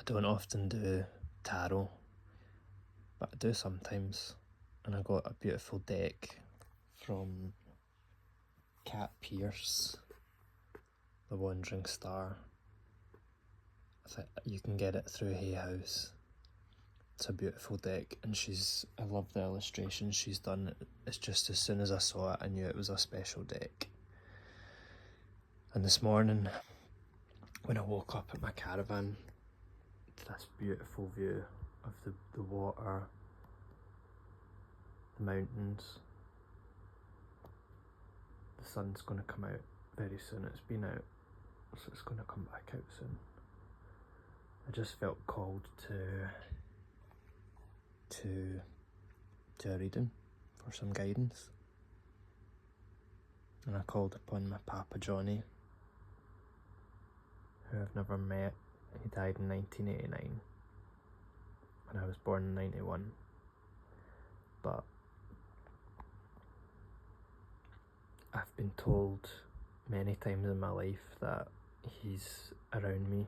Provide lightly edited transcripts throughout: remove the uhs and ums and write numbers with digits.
don't often do tarot, but I do sometimes. And I got a beautiful deck from Cat Pierce, The Wandering Star. You can get it through Hay House. It's a beautiful deck, and I love the illustrations she's done. It's just as soon as I saw it, I knew it was a special deck. And this morning, when I woke up at my caravan, this beautiful view of the water, the mountains. The sun's going to come out very soon. It's been out, so it's going to come back out soon. I just felt called to a reading for some guidance, and I called upon my Papa Johnny, who I've never met. He died in 1989 and I was born in 91, but I've been told many times in my life that he's around me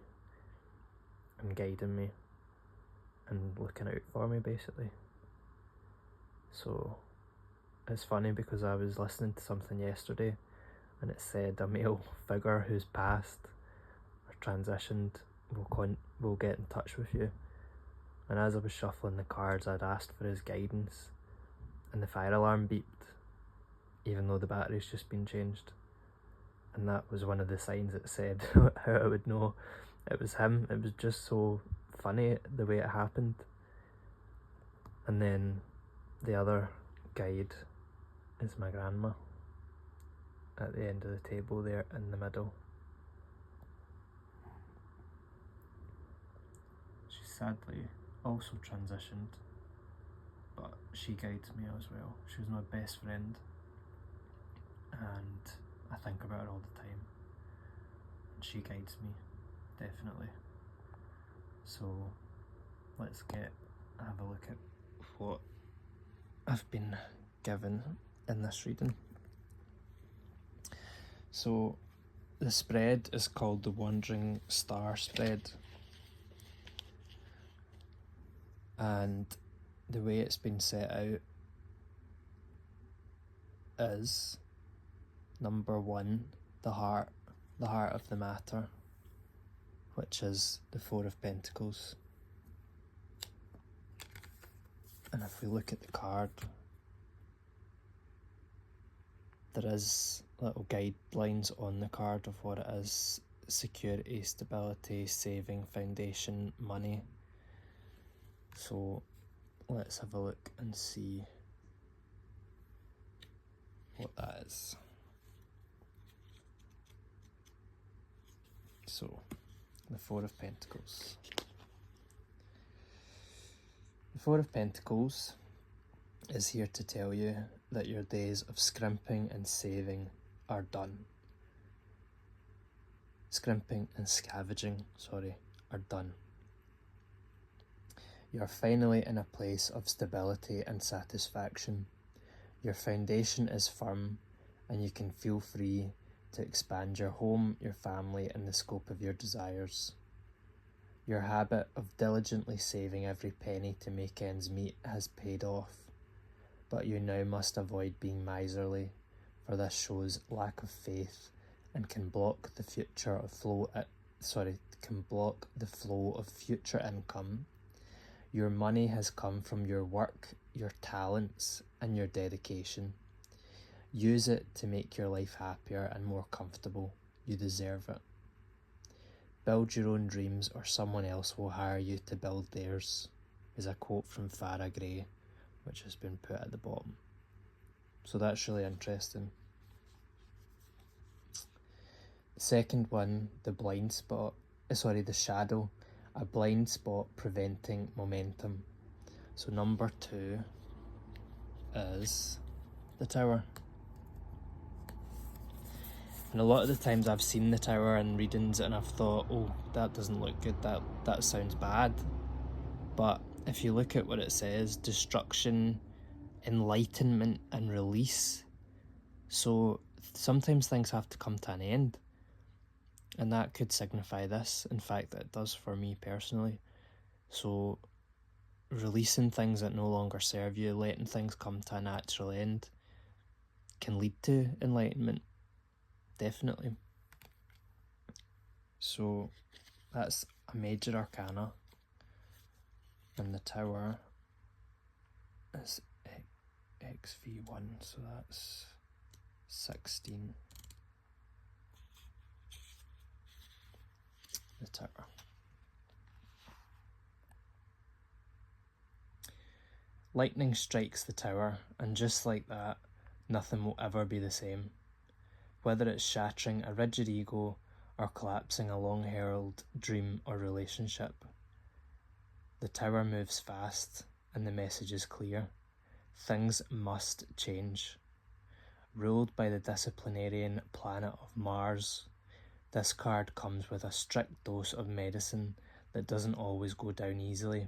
and guiding me and looking out for me, basically. So it's funny because I was listening to something yesterday and it said a male figure who's passed or transitioned will get in touch with you. And as I was shuffling the cards, I'd asked for his guidance and the fire alarm beeped, even though the battery's just been changed. And that was one of the signs that said how I would know it was him. It was just so funny the way it happened. And then the other guide is my grandma at the end of the table there in the middle. She sadly also transitioned, but she guides me as well. She was my best friend and I think about her all the time, and she guides me, definitely. So let's have a look at what I've been given in this reading. So the spread is called the Wandering Star spread, and the way it's been set out is number 1, the heart of the matter, which is the 4 of Pentacles. And if we look at the card, there is little guidelines on the card of what it is: security, stability, saving, foundation, money. So let's have a look and see what that is. So, the 4 of Pentacles. The 4 of Pentacles is here to tell you that your days of scrimping and saving are done. Scrimping and scavenging, are done. You are finally in a place of stability and satisfaction. Your foundation is firm and you can feel free to expand your home, your family, and the scope of your desires. Your habit of diligently saving every penny to make ends meet has paid off, but you now must avoid being miserly, for this shows lack of faith and can block the flow of future income. Your money has come from your work, your talents, and your dedication. Use it to make your life happier and more comfortable. You deserve it. Build your own dreams or someone else will hire you to build theirs, is a quote from Farah Gray, which has been put at the bottom. So that's really interesting. The second one, the shadow, a blind spot preventing momentum. So number 2 is the Tower. And a lot of the times I've seen the Tower in readings and I've thought, oh, that doesn't look good, that sounds bad. But if you look at what it says, destruction, enlightenment and release. So sometimes things have to come to an end. And that could signify this. In fact, it does for me personally. So releasing things that no longer serve you, letting things come to a natural end, can lead to enlightenment, definitely. So that's a major arcana, and the tower is XV1, so that's 16. The tower. Lightning strikes the tower, and just like that, nothing will ever be the same. Whether it's shattering a rigid ego or collapsing a long-held dream or relationship. The tower moves fast, and the message is clear. Things must change. Ruled by the disciplinarian planet of Mars, this card comes with a strict dose of medicine that doesn't always go down easily.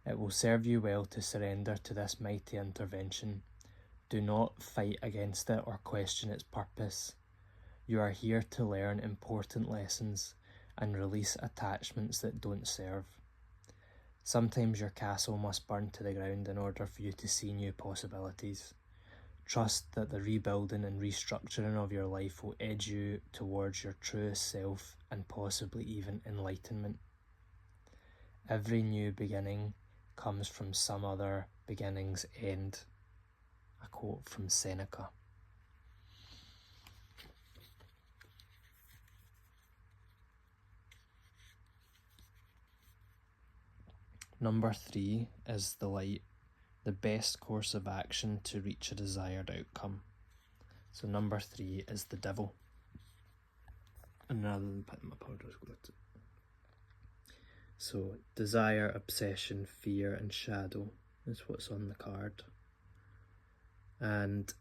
It will serve you well to surrender to this mighty intervention. Do not fight against it or question its purpose. You are here to learn important lessons and release attachments that don't serve. Sometimes your castle must burn to the ground in order for you to see new possibilities. Trust that the rebuilding and restructuring of your life will edge you towards your truest self and possibly even enlightenment. Every new beginning comes from some other beginning's end. A quote from Seneca. Number 3 is the light, the best course of action to reach a desired outcome. So number 3 is the devil. And rather than putting my powders, so desire, obsession, fear and shadow is what's on the card. And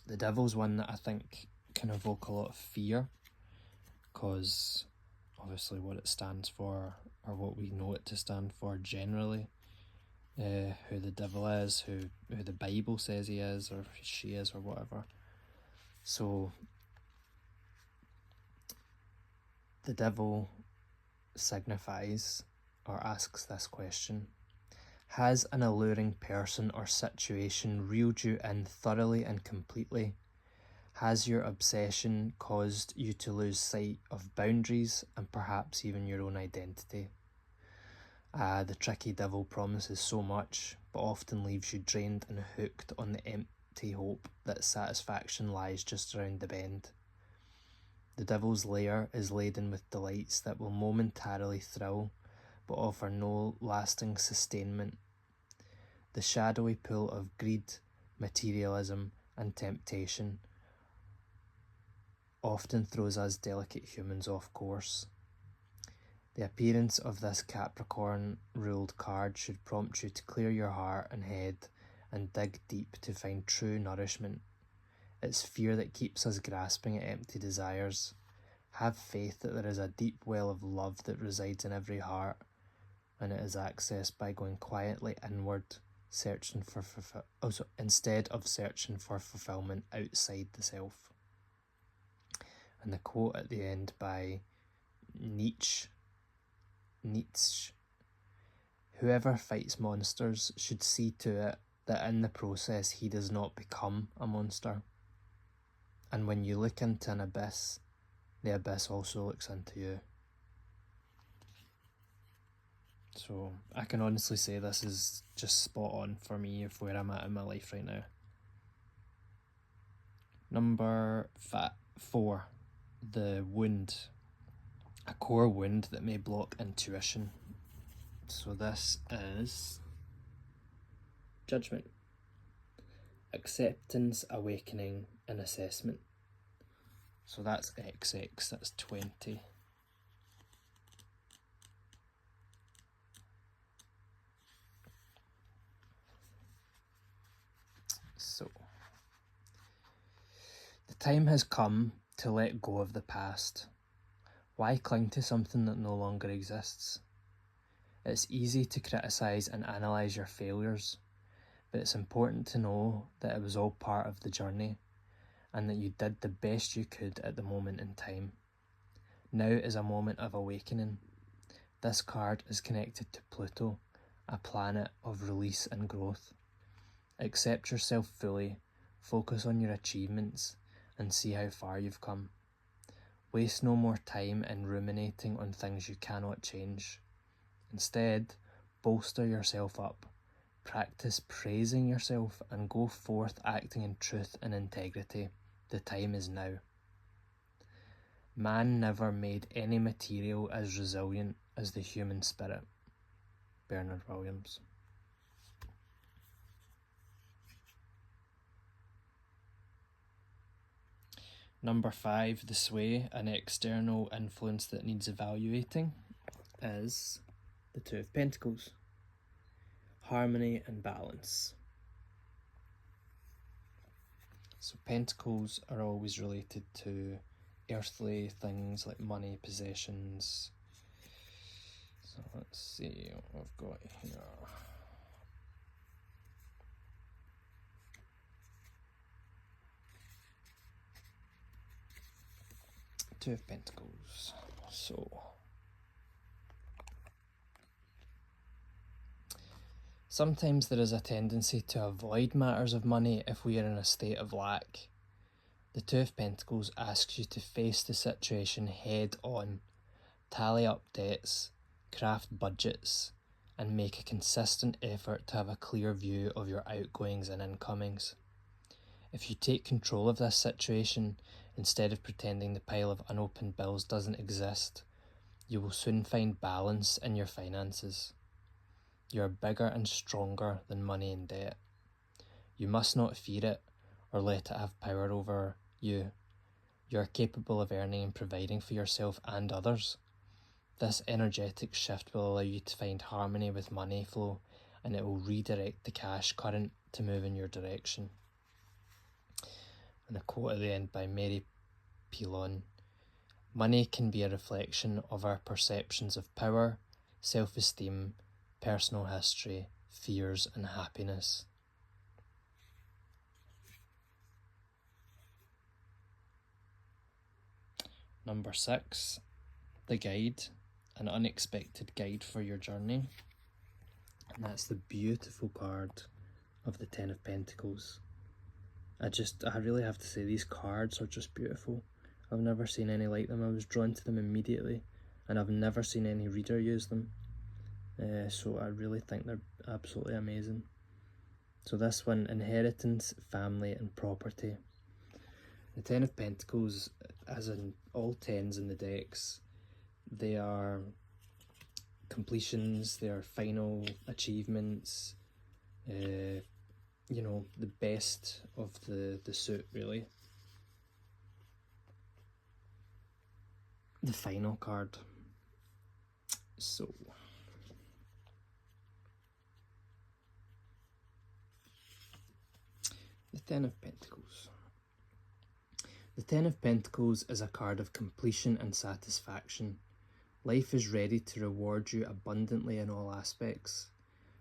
the devil's one that I think can evoke a lot of fear, because obviously what it stands for, or what we know it to stand for generally, who the devil is, who the Bible says he is, or she is, or whatever. So the devil signifies or asks this question: has an alluring person or situation reeled you in thoroughly and completely? Has your obsession caused you to lose sight of boundaries and perhaps even your own identity? The tricky devil promises so much, but often leaves you drained and hooked on the empty hope that satisfaction lies just around the bend. The devil's lair is laden with delights that will momentarily thrill, but offer no lasting sustainment. The shadowy pull of greed, materialism, and temptation often throws us delicate humans off course. The appearance of this Capricorn-ruled card should prompt you to clear your heart and head and dig deep to find true nourishment. It's fear that keeps us grasping at empty desires. Have faith that there is a deep well of love that resides in every heart, and it is accessed by going quietly inward, searching for instead of searching for fulfillment outside the self. And the quote at the end by Nietzsche: whoever fights monsters should see to it that in the process he does not become a monster. And when you look into an abyss, the abyss also looks into you. So I can honestly say this is just spot on for me of where I'm at in my life right now. Number 4, the wound. A core wound that may block intuition. So this is judgment, acceptance, awakening, and assessment. So that's XX, that's 20. So the time has come to let go of the past. Why cling to something that no longer exists? It's easy to criticise and analyse your failures, but it's important to know that it was all part of the journey and that you did the best you could at the moment in time. Now is a moment of awakening. This card is connected to Pluto, a planet of release and growth. Accept yourself fully, focus on your achievements, and see how far you've come. Waste no more time in ruminating on things you cannot change. Instead, bolster yourself up, practice praising yourself, and go forth acting in truth and integrity. The time is now. Man never made any material as resilient as the human spirit. Bernard Williams. Number 5, the sway, an external influence that needs evaluating, is the Two of Pentacles. Harmony and balance. So Pentacles are always related to earthly things like money, possessions. So let's see what I've got here. Two of Pentacles. So sometimes there is a tendency to avoid matters of money if we are in a state of lack. The Two of Pentacles asks you to face the situation head on, tally up debts, craft budgets, and make a consistent effort to have a clear view of your outgoings and incomings. If you take control of this situation, instead of pretending the pile of unopened bills doesn't exist, you will soon find balance in your finances. You are bigger and stronger than money and debt. You must not fear it or let it have power over you. You are capable of earning and providing for yourself and others. This energetic shift will allow you to find harmony with money flow, and it will redirect the cash current to move in your direction. And a quote at the end by Mary Pilon: money can be a reflection of our perceptions of power, self-esteem, personal history, fears, and happiness. Number 6, the guide, an unexpected guide for your journey. And that's the beautiful card of the Ten of Pentacles. I really have to say, these cards are just beautiful. I've never seen any like them. I was drawn to them immediately, and I've never seen any reader use them. So I really think they're absolutely amazing. So this one, inheritance, family, and property. The Ten of Pentacles, as in all tens in the decks, they are completions, they are final achievements, the best of the suit, really. The final card. So the Ten of Pentacles. The Ten of Pentacles is a card of completion and satisfaction. Life is ready to reward you abundantly in all aspects.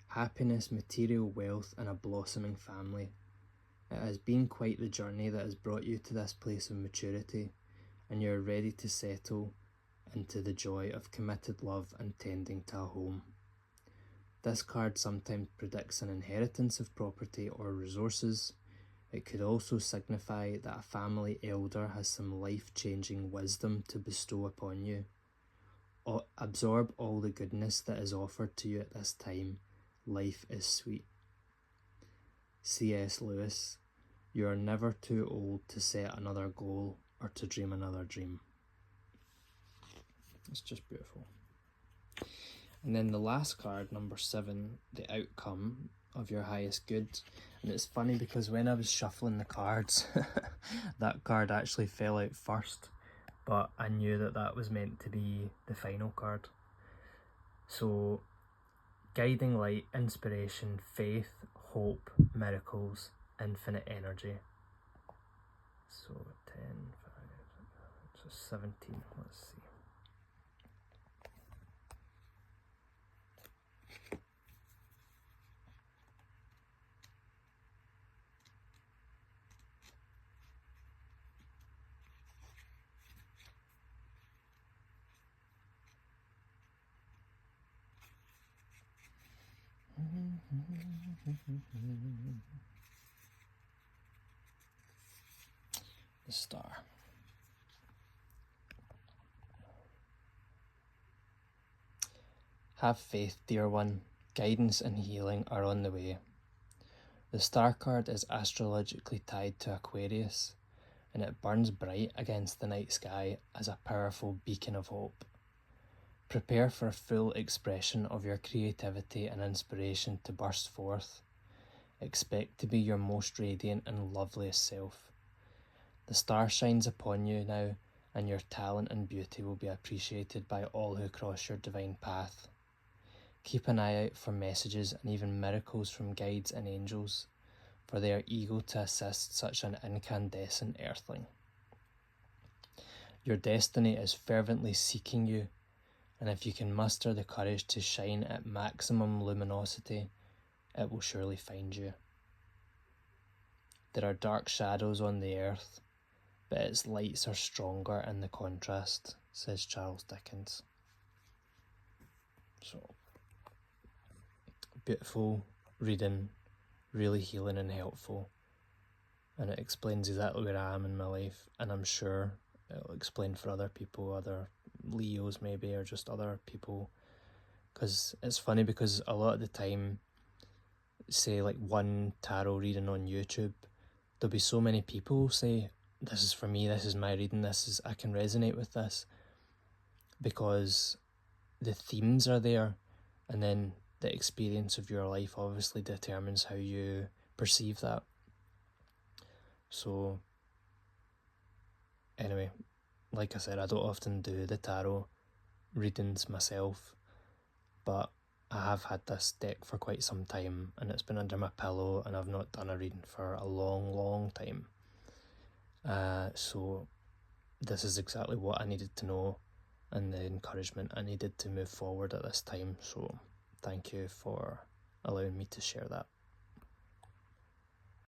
Happiness, material wealth, and a blossoming family. It has been quite the journey that has brought you to this place of maturity, and you are ready to settle into the joy of committed love and tending to a home. This card sometimes predicts an inheritance of property or resources. It could also signify that a family elder has some life-changing wisdom to bestow upon you. Absorb all the goodness that is offered to you at this time. Life is sweet. C.S. Lewis: you are never too old to set another goal or to dream another dream. It's just beautiful. And then the last card, number 7, the outcome of your highest good. And it's funny because when I was shuffling the cards, that card actually fell out first, but I knew that was meant to be the final card. So, guiding light, inspiration, faith, hope, miracles, infinite energy. So 10, 5, so 17, let's see. The Star. Have faith, dear one. Guidance and healing are on the way. The Star card is astrologically tied to Aquarius, and it burns bright against the night sky as a powerful beacon of hope. Prepare for a full expression of your creativity and inspiration to burst forth. Expect to be your most radiant and loveliest self. The Star shines upon you now, and your talent and beauty will be appreciated by all who cross your divine path. Keep an eye out for messages and even miracles from guides and angels, for they are eager to assist such an incandescent earthling. Your destiny is fervently seeking you, and if you can muster the courage to shine at maximum luminosity, it will surely find you. There are dark shadows on the earth, but its lights are stronger in the contrast, says Charles Dickens. So, beautiful reading, really healing and helpful, and it explains exactly where I am in my life, and I'm sure it'll explain for other people, other Leos maybe, or just other people, because it's funny because a lot of the time, say like one tarot reading on YouTube, there'll be so many people say, this is for me, this is my reading, I can resonate with this, because the themes are there, and then the experience of your life obviously determines how you perceive that. So anyway, like I said, I don't often do the tarot readings myself, but I have had this deck for quite some time, and it's been under my pillow, and I've not done a reading for a long time. So this is exactly what I needed to know, and the encouragement I needed to move forward at this time. So thank you for allowing me to share that.